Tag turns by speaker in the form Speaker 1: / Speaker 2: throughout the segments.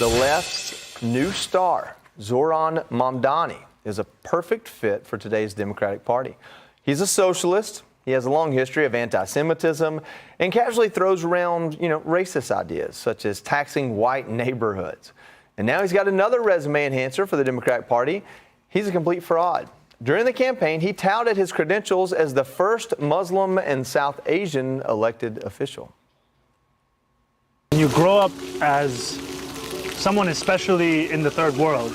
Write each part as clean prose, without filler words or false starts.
Speaker 1: The left's new star, Zoran Mamdani, is a perfect fit for today's Democratic Party. He's a socialist. He has a long history of anti-Semitism and casually throws around, racist ideas such as taxing white neighborhoods. And now he's got another resume enhancer for the Democratic Party. He's a complete fraud. During the campaign, he touted his credentials as the first Muslim and South Asian elected official.
Speaker 2: When you grow up as someone, especially in the third world,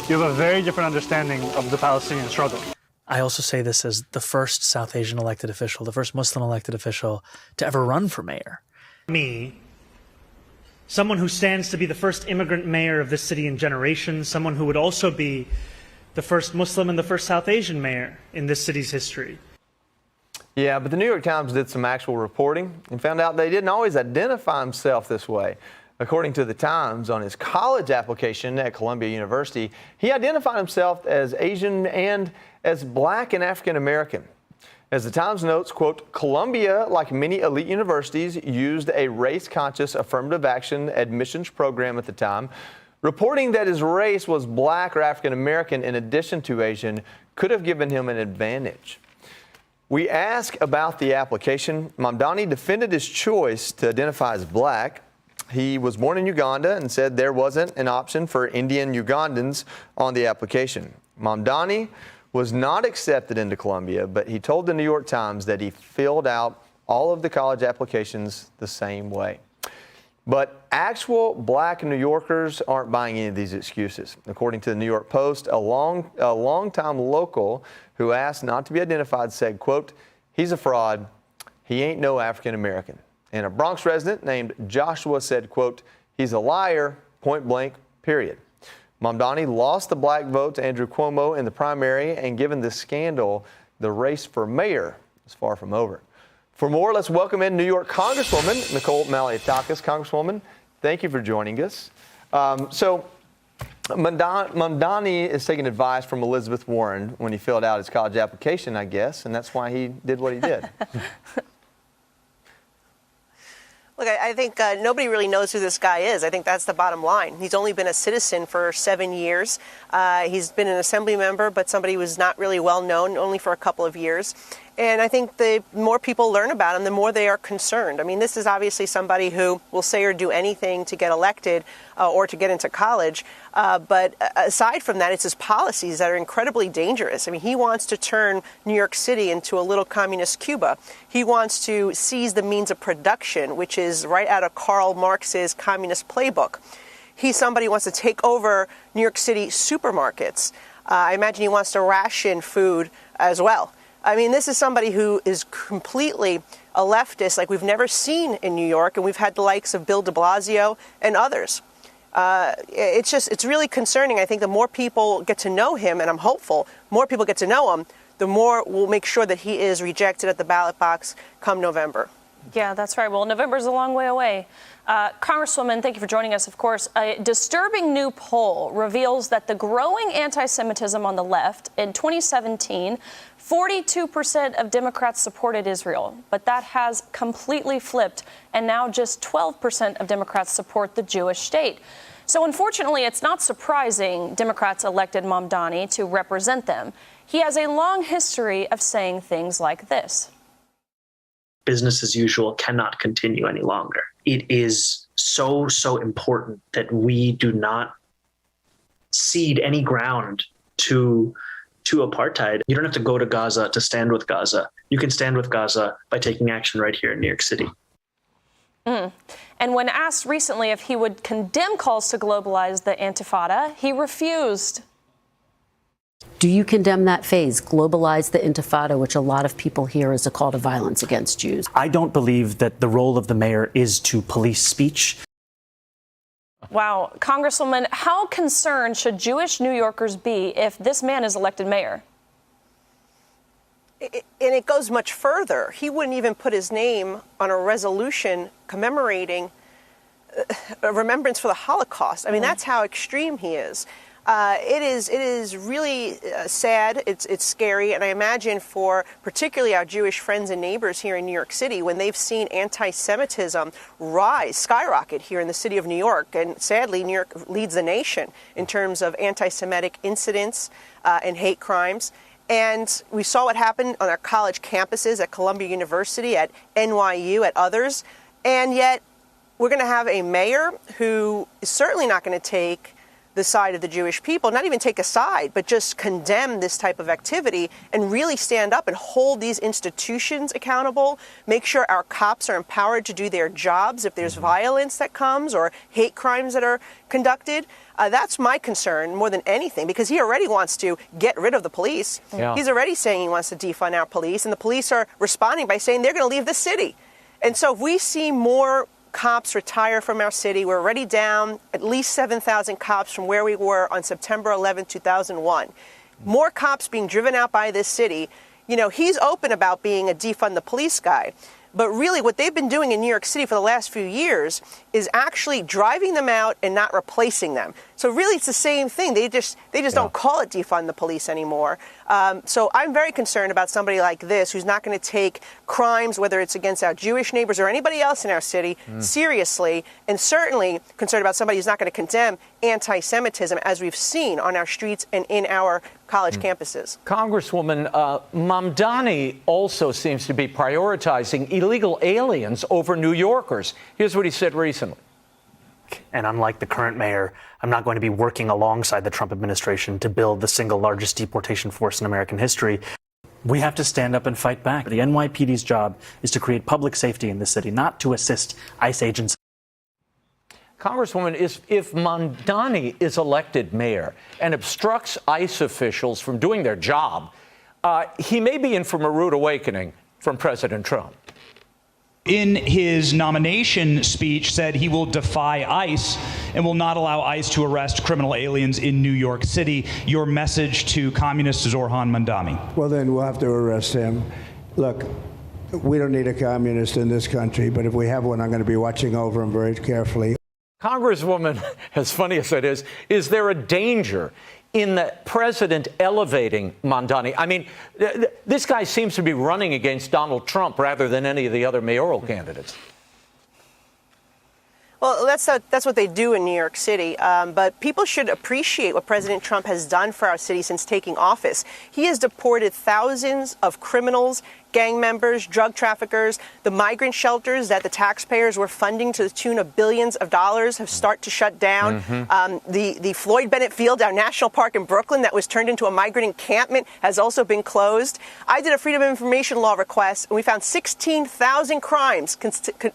Speaker 2: you have a very different understanding of the Palestinian struggle.
Speaker 3: I also say this as the first South Asian elected official, the first Muslim elected official to ever run for mayor.
Speaker 4: Me, someone who stands to be the first immigrant mayor of this city in generations, someone who would also be the first Muslim and the first South Asian mayor in this city's history.
Speaker 1: Yeah, but the New York Times did some actual reporting and found out they didn't always identify himself this way. According to the Times, on his college application at Columbia University, he identified himself as Asian and as Black and African American. As the Times notes, quote, Columbia, like many elite universities, used a race-conscious affirmative action admissions program at the time. Reporting that his race was Black or African American in addition to Asian could have given him an advantage. We asked about the application. Mamdani defended his choice to identify as Black. He was born in Uganda and said there wasn't an option for Indian Ugandans on the application. Mamdani was not accepted into Columbia, but he told the New York Times that he filled out all of the college applications the same way. But actual Black New Yorkers aren't buying any of these excuses. According to the New York Post, a longtime local who asked not to be identified said, quote, he's a fraud. He ain't no African American. And a Bronx resident named Joshua said, quote, he's a liar, point blank, period. Mamdani lost the Black vote to Andrew Cuomo in the primary, and given this scandal, the race for mayor is far from over. For more, let's welcome in New York Congresswoman Nicole Malliotakis. Congresswoman, thank you for joining us. So Mamdani is taking advice from Elizabeth Warren when he filled out his college application, I guess, and that's why he did what he did.
Speaker 5: Look, I think nobody really knows who this guy is. I think that's the bottom line. He's only been a citizen for 7 years. He's been an assembly member, but somebody who was not really well known, only for a couple of years. And I think the more people learn about him, the more they are concerned. I mean, this is obviously somebody who will say or do anything to get elected or to get into college. But aside from that, it's his policies that are incredibly dangerous. I mean, he wants to turn New York City into a little communist Cuba. He wants to seize the means of production, which is right out of Karl Marx's communist playbook. He's somebody who wants to take over New York City supermarkets. I imagine he wants to ration food as well. I mean, this is somebody who is completely a leftist like we've never seen in New York, and we've had the likes of Bill de Blasio and others. It's really concerning. I think the more people get to know him, and I'm hopeful, more people get to know him, the more we'll make sure that he is rejected at the ballot box come November.
Speaker 6: Yeah, that's right. Well, November's a long way away. Congresswoman, thank you for joining us, of course. A disturbing new poll reveals that the growing anti-Semitism on the left in 2017, 42% of Democrats supported Israel, but that has completely flipped, and now just 12% of Democrats support the Jewish state. So unfortunately, it's not surprising Democrats elected Mamdani to represent them. He has a long history of saying things like this.
Speaker 7: Business as usual cannot continue any longer. It is so important that we do not cede any ground to apartheid. You don't have to go to Gaza to stand with Gaza. You can stand with Gaza by taking action right here in New York City.
Speaker 6: And when asked recently if he would condemn calls to globalize the Intifada, he refused.
Speaker 8: Do you condemn that phase, globalize the Intifada, which a lot of people hear as a call to violence against Jews?
Speaker 3: I don't believe that the role of the mayor is to police speech.
Speaker 6: Wow. Congresswoman, how concerned should Jewish New Yorkers be if this man is elected mayor?
Speaker 5: And it goes much further. He wouldn't even put his name on a resolution commemorating a remembrance for the Holocaust. I mean, that's how extreme he is. It is really sad. It's scary, and I imagine for particularly our Jewish friends and neighbors here in New York City, when they've seen anti-Semitism skyrocket here in the city of New York, and sadly, New York leads the nation in terms of anti-Semitic incidents and hate crimes. And we saw what happened on our college campuses at Columbia University, at NYU, at others, and yet we're going to have a mayor who is certainly not going to take the side of the Jewish people, not even take a side, but just condemn this type of activity and really stand up and hold these institutions accountable, make sure our cops are empowered to do their jobs if there's violence that comes or hate crimes that are conducted. That's my concern more than anything, because he already wants to get rid of the police.
Speaker 1: Yeah.
Speaker 5: He's already saying he wants to defund our police, and the police are responding by saying they're going to leave the city. And so if we see more cops retire from our city, we're already down at least 7,000 cops from where we were on September 11, 2001. More cops being driven out by this city. You know, he's open about being a defund the police guy. But really what they've been doing in New York City for the last few years is actually driving them out and not replacing them. So really it's the same thing. They just don't call it defund the police anymore. So I'm very concerned about somebody like this who's not going to take crimes, whether it's against our Jewish neighbors or anybody else in our city, seriously, and certainly concerned about somebody who's not going to condemn anti-Semitism as we've seen on our streets and in our college campuses.
Speaker 9: Congresswoman, Mamdani also seems to be prioritizing illegal aliens over New Yorkers. Here's what he said recently.
Speaker 10: And unlike the current mayor, I'm not going to be working alongside the Trump administration to build the single largest deportation force in American history.
Speaker 3: We have to stand up and fight back. The NYPD's job is to create public safety in the city, not to assist ICE agents.
Speaker 9: Congresswoman, if Mamdani is elected mayor and obstructs ICE officials from doing their job, he may be in for a rude awakening from President Trump.
Speaker 11: In his nomination speech, said he will defy ICE and will not allow ICE to arrest criminal aliens in New York City. Your message to communist Zorhan Mamdani?
Speaker 12: Well, then we'll have to arrest him. Look, we don't need a communist in this country, but if we have one, I'm going to be watching over him very carefully.
Speaker 9: Congresswoman, as funny as it is there a danger in the president elevating Mamdani? I mean, this guy seems to be running against Donald Trump rather than any of the other mayoral candidates.
Speaker 5: Well, that's what they do in New York City. But people should appreciate what President Trump has done for our city since taking office. He has deported thousands of criminals, gang members, drug traffickers. The migrant shelters that the taxpayers were funding to the tune of billions of dollars have started to shut down. The Floyd Bennett Field, our national park in Brooklyn that was turned into a migrant encampment, has also been closed. I did a Freedom of Information Law request, and we found 16,000 crimes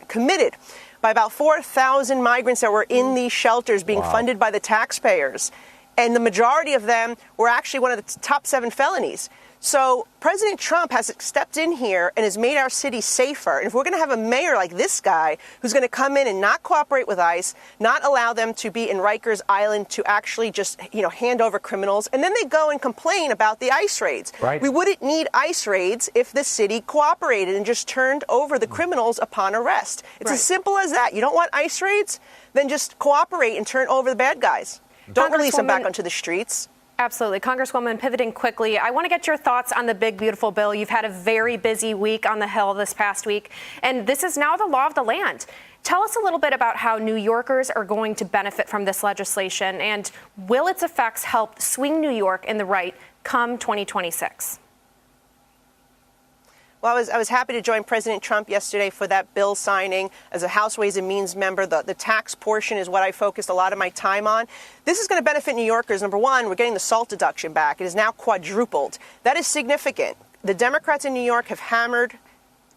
Speaker 5: committed by about 4,000 migrants that were in these shelters being funded by the taxpayers. And the majority of them were actually one of the top 7 felonies. So President Trump has stepped in here and has made our city safer. And if we're going to have a mayor like this guy who's going to come in and not cooperate with ICE, not allow them to be in Rikers Island to actually just, hand over criminals, and then they go and complain about the ICE raids.
Speaker 9: Right.
Speaker 5: We wouldn't need ICE raids if the city cooperated and just turned over the criminals upon arrest. It's as simple as that. You don't want ICE raids? Then just cooperate and turn over the bad guys. Don't release them back onto the streets.
Speaker 13: Absolutely. Congresswoman, pivoting quickly, I want to get your thoughts on the big, beautiful bill. You've had a very busy week on the Hill this past week, and this is now the law of the land. Tell us a little bit about how New Yorkers are going to benefit from this legislation, and will its effects help swing New York in the right come 2026?
Speaker 5: Well, I was happy to join President Trump yesterday for that bill signing. As a House Ways and Means member, the tax portion is what I focused a lot of my time on. This is going to benefit New Yorkers. Number one, we're getting the SALT deduction back. It is now quadrupled. That is significant. The Democrats in New York have hammered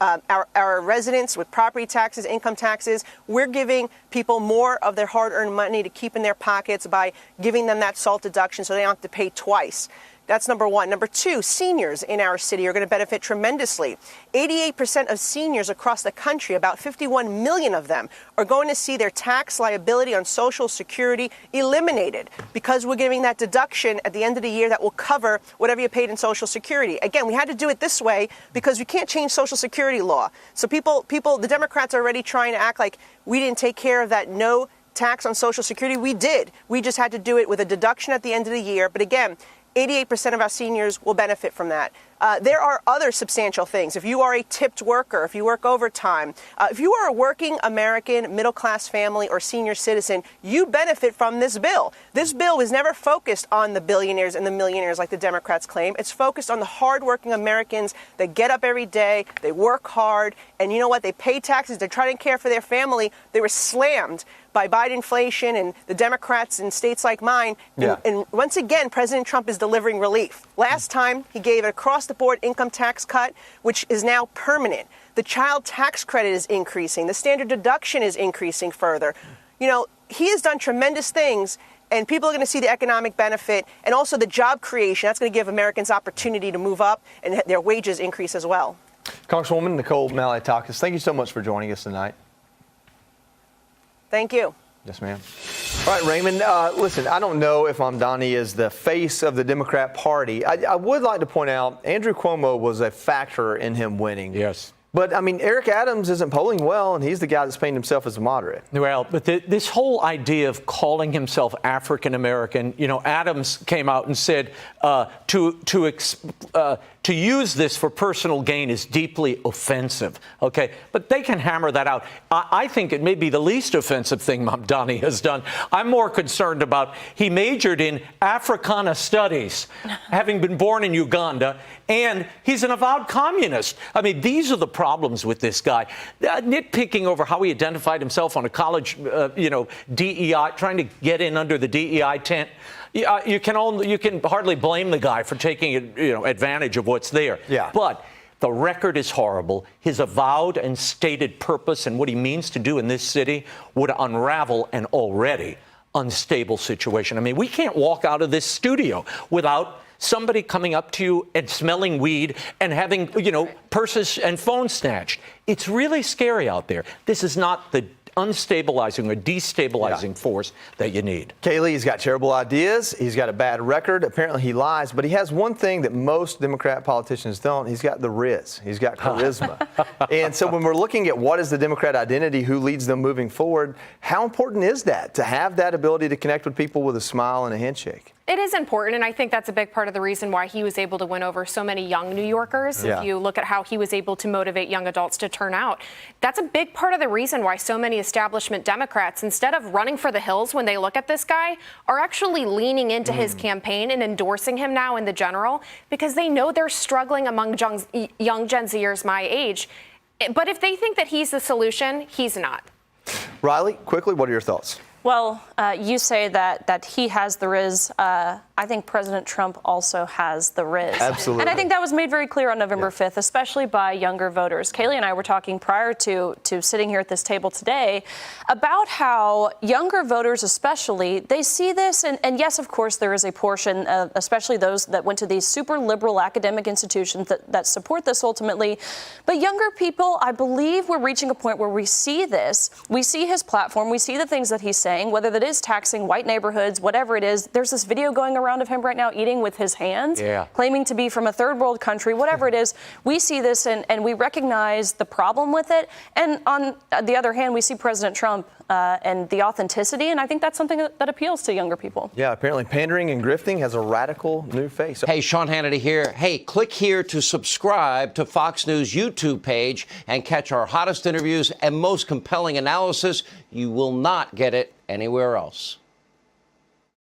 Speaker 5: our residents with property taxes, income taxes. We're giving people more of their hard-earned money to keep in their pockets by giving them that SALT deduction so they don't have to pay twice. That's number one. Number two, seniors in our city are going to benefit tremendously. 88% of seniors across the country, about 51 million of them, are going to see their tax liability on Social Security eliminated because we're giving that deduction at the end of the year that will cover whatever you paid in Social Security. Again, we had to do it this way because we can't change Social Security law. So the Democrats are already trying to act like we didn't take care of that no tax on Social Security? We did. We just had to do it with a deduction at the end of the year. But again, 88% of our seniors will benefit from that. There are other substantial things. If you are a tipped worker, if you work overtime, if you are a working American middle-class family or senior citizen, you benefit from this bill. This bill was never focused on the billionaires and the millionaires like the Democrats claim. It's focused on the hardworking Americans that get up every day, they work hard, and you know what? They pay taxes, they're trying to care for their family. They were slammed by Bidenflation and the Democrats in states like mine. And once again, President Trump is delivering relief. Last time, he gave an across-the-board income tax cut, which is now permanent. The child tax credit is increasing. The standard deduction is increasing further. You know, he has done tremendous things, and people are going to see the economic benefit and also the job creation. That's going to give Americans opportunity to move up and their wages increase as well.
Speaker 1: Congresswoman Nicole Malliotakis, thank you so much for joining us tonight.
Speaker 5: Thank you.
Speaker 1: Yes, ma'am. All right, Raymond, listen, I don't know if Mamdani is the face of the Democrat Party. I would like to point out Andrew Cuomo was a factor in him winning.
Speaker 9: Yes.
Speaker 1: But, I mean, Eric Adams isn't polling well, and he's the guy that's painted himself as a moderate.
Speaker 9: Well, but this whole idea of calling himself African-American, you know, Adams came out and said to use this for personal gain is deeply offensive. OK, but they can hammer that out. I think it may be the least offensive thing Mamdani has done. I'm more concerned about he majored in Africana studies, having been born in Uganda, and he's an avowed communist. I mean, these are the problems with this guy. Nitpicking over how he identified himself on a college, DEI, trying to get in under the DEI tent. You can hardly blame the guy for taking advantage of what's there.
Speaker 1: Yeah.
Speaker 9: But the record is horrible. His avowed and stated purpose and what he means to do in this city would unravel an already unstable situation. I mean, we can't walk out of this studio without somebody coming up to you and smelling weed and having, purses and phones snatched. It's really scary out there. This is not the unstabilizing or destabilizing force that you need.
Speaker 1: Kaylee, he's got terrible ideas. He's got a bad record. Apparently he lies, but he has one thing that most Democrat politicians don't. He's got the Riz. He's got charisma. And so when we're looking at what is the Democrat identity, who leads them moving forward, how important is that to have that ability to connect with people with a smile and a handshake?
Speaker 13: It is important, and I think that's a big part of the reason why he was able to win over so many young New Yorkers.
Speaker 1: Yeah.
Speaker 13: If you look at how he was able to motivate young adults to turn out, that's a big part of the reason why so many establishment Democrats, instead of running for the hills when they look at this guy, are actually leaning into his campaign and endorsing him now in the general, because they know they're struggling among young Gen Zers my age. But if they think that he's the solution, he's not.
Speaker 1: Riley, quickly, what are your thoughts?
Speaker 6: Well, you say that he has the Riz. I think President Trump also has the Riz.
Speaker 1: Absolutely.
Speaker 6: And I think that was made very clear on November 5th, especially by younger voters. Kaylee and I were talking prior to sitting here at this table today about how younger voters especially, they see this, and yes, of course, there is a portion, especially those that went to these super liberal academic institutions that support this ultimately. But younger people, I believe we're reaching a point where we see this. We see his platform. We see the things that he's saying, whether that is taxing white neighborhoods, whatever it is. There's this video going around of him right now eating with his hands, claiming to be from a third world country, whatever it is. We see this and we recognize the problem with it. And on the other hand, we see President Trump and the authenticity. And I think that's something that appeals to younger people.
Speaker 1: Yeah, apparently pandering and grifting has a radical new face.
Speaker 14: Hey, Sean Hannity here. Hey, click here to subscribe to Fox News YouTube page and catch our hottest interviews and most compelling analysis. You will not get it anywhere else.